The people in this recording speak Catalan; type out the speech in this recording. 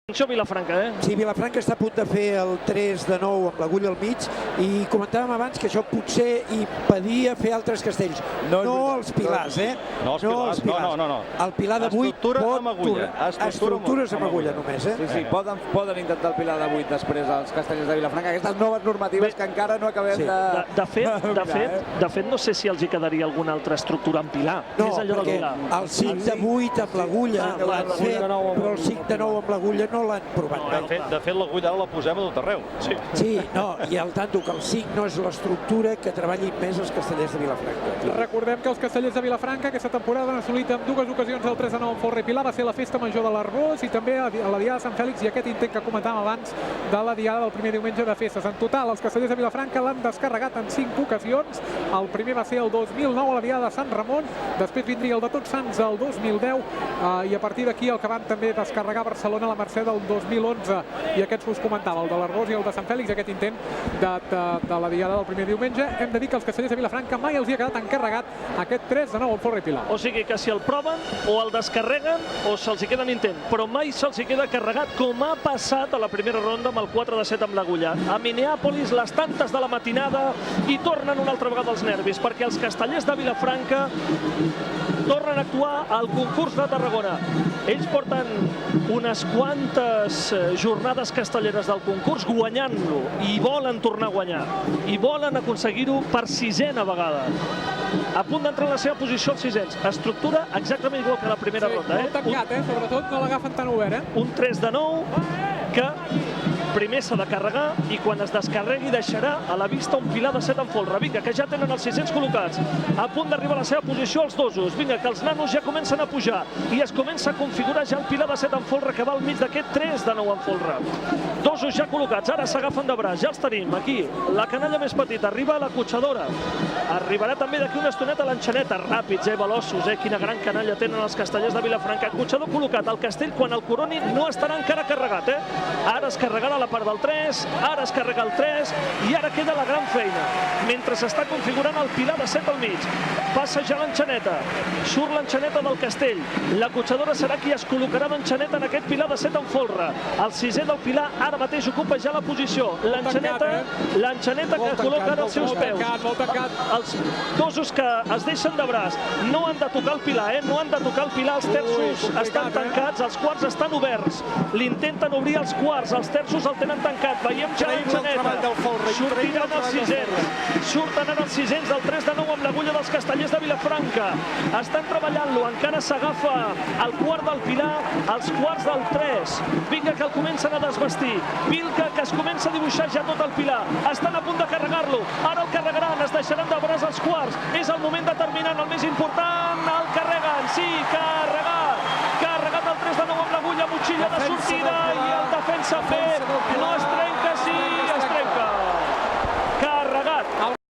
Atenció Vilafranca, Sí, Vilafranca està a punt de fer el 3 de 9 amb l'agulla al mig i comentàvem abans que això potser impedia fer altres castells. No els pilars, No els pilars, no. El pilar de 8 estructures amb agulla només, Sí, poden intentar el pilar de 8 després els castellers de Vilafranca. Aquestes noves normatives que encara no acabem de... De fet, no sé si els hi quedaria alguna altra estructura en pilar. No, perquè el 5 de 8 amb l'agulla l'han fet, però el 5 de 9 amb l'agulla no l'han provat. De fet, l'agulla ara la posem a tot arreu. Sí, i al tanto que el 5 no és l'estructura que treballin més els castellers de Vilafranca. Recordem que els castellers de Vilafranca aquesta temporada han assolit en dues ocasions el 3 de 9 en folre i pilar. Va ser la festa major de l'Arbós i també a la Diada de Sant Fèlix i aquest intent que comentàvem abans de la Diada del primer diumenge de festes. En total, els castellers de Vilafranca l'han descarregat en 5 ocasions. El primer va ser el 2009 a la Diada de Sant Ramon, després vindria el de Tots Sants el 2010 i a partir d'aquí el que van també descarregar a Barcelona a la Mercè del 2011 i aquests us comentava, el de l'Arbós i el de Sant Fèlix, aquest intent de la Diada del primer diumenge. Hem de dir que els castellers de Vilafranca mai els hi ha quedat encarregat aquest 3 de 9 en folre i pilar. O sigui que si el proven o el descarreguen o se'ls hi queda en intent, però mai se'ls hi queda carregat com ha passat a la primera ronda amb el 4 de 7 amb l'agulla. A Minneapolis, les tantes de la matinada i tornen una altra vegada els nervis, perquè els castellers de Vilafranca tornen a actuar al concurs de Tarragona. Ells porten unes quantes jornades castelleres del concurs guanyant-lo i volen tornar a guanyar i volen aconseguir-ho per 6a vegada. A punt d'entrar en la seva posició els 6ens. Estructura exactament igual que la primera ronda. Molt tancat, sobretot no l'agafen tan obert. Un 3 de 9 que primer s'ha de carregar i quan es descarregui deixarà a la vista un pilar de 7 en folre. Vinga, que ja tenen els 600 col·locats. A punt d'arribar a la seva posició els dosos. Vinga, que els nanos ja comencen a pujar i es comença a configurar ja el pilar de 7 en folre que va al mig d'aquest 3 de 9 en folre. Dosos ja col·locats, ara s'agafen de braç, ja els tenim aquí. La canalla més petita, arriba a la cotxadora. Arribarà també d'aquí una estoneta l'enxaneta. Ràpids, veloços, quina gran canalla tenen els castellers de Vilafranca. Cotxador col·locat al castell quan el coroni no estarà encara carregat. Ara es carregarà la part del 3, ara es carrega el 3 i ara queda la gran feina. Mentre s'està configurant el pilar de 7 al mig, passa ja l'enxaneta, surt l'enxaneta del castell, la cotxadora serà qui es col·locarà d'enxaneta en aquest pilar de 7 en folre. El 6è del pilar ara mateix ocupa ja la posició. L'enxaneta que col·loca ara els seus peus. Els dosos que es deixen de braç no han de tocar el pilar, no han de tocar el pilar, els terços estan tancats, els quarts estan oberts, l'intenten obrir els quarts, els terços el tenen tancat, veiem ja l'enxaneta, sortiran els 600, surten ara els 600 del 3 de 9 amb l'agulla dels castellers de Vilafranca, estan treballant-lo, encara s'agafa el quart del pilar, els quarts del 3, vinga que el comencen a desvestir, vinga que es comença a dibuixar ja tot el pilar, estan a punt de carregar-lo, ara el carregaran, es deixaran de braç els quarts, és el moment determinant, el més important, el carreguen, sí, carregat el 3 de 9 amb l'agulla, motxilla de sortida i el defensa fet, no està